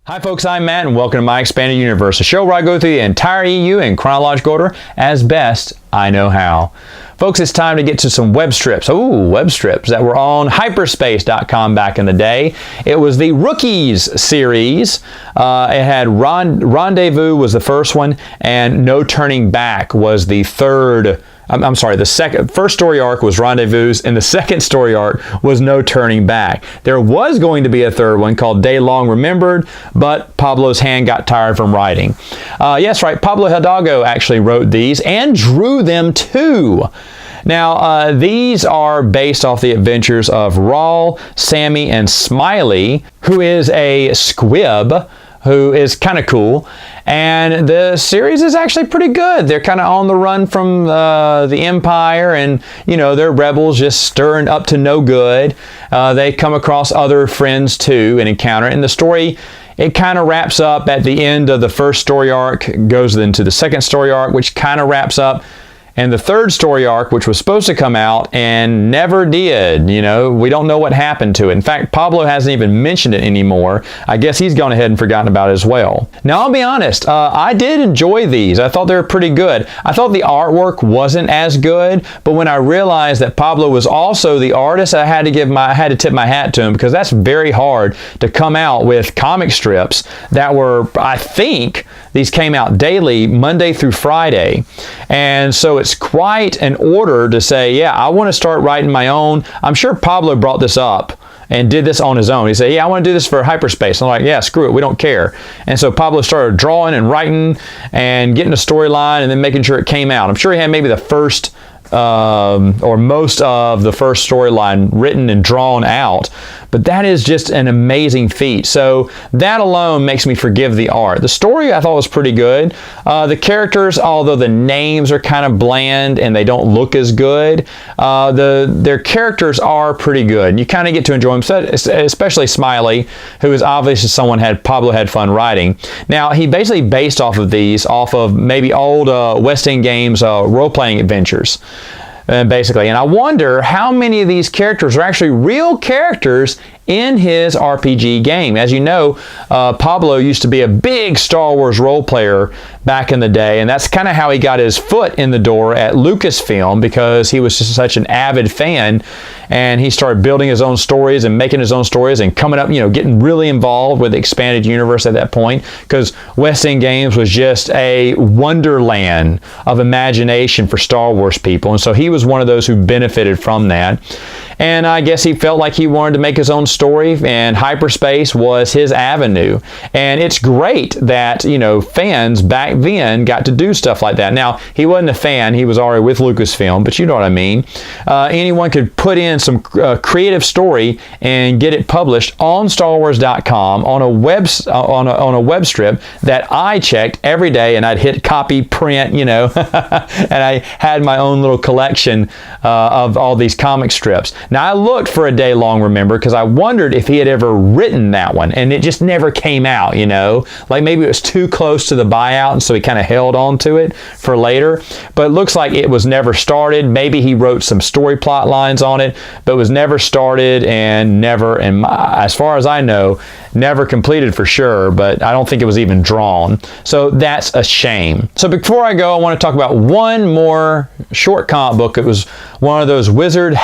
Hi folks, I'm Matt and welcome to My Expanded Universe, a show where I go through the entire EU in chronological order as best I know how. Folks, it's time to get to some web strips. Ooh, web strips that were on hyperspace.com back in the day. It was the Rookies series. It had Rendezvous was the first one, and No Turning Back was the third. I'm sorry, the first story arc was Rendezvous, and the second story arc was No Turning Back. There was going to be a third one called Day Long Remembered, but Pablo's hand got tired from writing. Yes, right, Pablo Hidalgo actually wrote these and drew them too. Now, these are based off the adventures of Raul, Sammy, and Smiley, who is a squib, who is kind of cool. And the series is actually pretty good. They're kind of on the run from the Empire, and they're rebels just stirring up to no good. They come across other friends too and encounter. And the story, it kind of wraps up at the end of the first story arc, goes into the second story arc, which kind of wraps up. And the third story arc, which was supposed to come out and never did, we don't know what happened to it. In fact, Pablo hasn't even mentioned it anymore. I guess he's gone ahead and forgotten about it as well. Now, I'll be honest, I did enjoy these. I thought they were pretty good. I thought the artwork wasn't as good, but when I realized that Pablo was also the artist, I had to tip my hat to him, because that's very hard to come out with comic strips that were, I think, these came out daily, Monday through Friday. And so it's quite an order to say, yeah, I want to start writing my own. I'm sure Pablo brought this up and did this on his own. He said, yeah, I want to do this for hyperspace. I'm like, yeah, screw it, we don't care. And so Pablo started drawing and writing and getting a storyline and then making sure it came out. I'm sure he had maybe the first or most of the first storyline written and drawn out, but that is just an amazing feat. So that alone makes me forgive the art. The story I thought was pretty good. The characters, although the names are kind of bland and they don't look as good, their characters are pretty good. You kind of get to enjoy them, especially Smiley, who is obviously someone Pablo had fun writing. Now, he basically based off of maybe old West End Games role-playing adventures. Basically, and I wonder how many of these characters are actually real characters in his RPG game. As you know, Pablo used to be a big Star Wars role player back in the day, and that's kind of how he got his foot in the door at Lucasfilm, because he was just such an avid fan, and he started building his own stories and making his own stories and coming up, getting really involved with the expanded universe at that point, because West End Games was just a wonderland of imagination for Star Wars people, and so he was one of those who benefited from that. And I guess he felt like he wanted to make his own story, and hyperspace was his avenue. And it's great that, fans back then got to do stuff like that. Now, he wasn't a fan, he was already with Lucasfilm, but you know what I mean. Anyone could put in some creative story and get it published on StarWars.com on a web strip that I checked every day, and I'd hit copy, print, and I had my own little collection of all these comic strips. Now, I looked for A Day Long Remember because I wondered if he had ever written that one, and it just never came out, Like maybe it was too close to the buyout, and so he kind of held on to it for later. But it looks like it was never started. Maybe he wrote some story plot lines on it, but it was never started and never, and as far as I know, never completed for sure, but I don't think it was even drawn. So that's a shame. So before I go, I want to talk about one more short comic book. It was one of those Wizard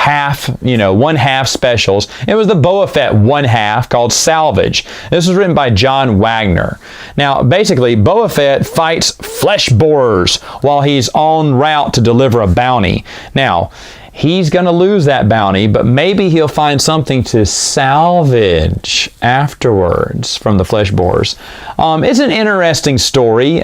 one-half specials. It was the Boba Fett one-half called Salvage. This was written by John Wagner. Now, basically, Boba Fett fights flesh borers while he's en route to deliver a bounty. Now, he's going to lose that bounty, but maybe he'll find something to salvage afterwards from the flesh borers. It's an interesting story.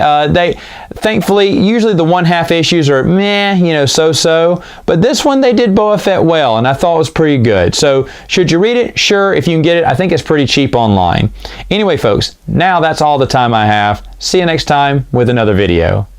Thankfully, usually the one-half issues are meh, so-so, but this one they did Boba Fett well, and I thought it was pretty good. So, should you read it? Sure, if you can get it. I think it's pretty cheap online. Anyway, folks, now that's all the time I have. See you next time with another video.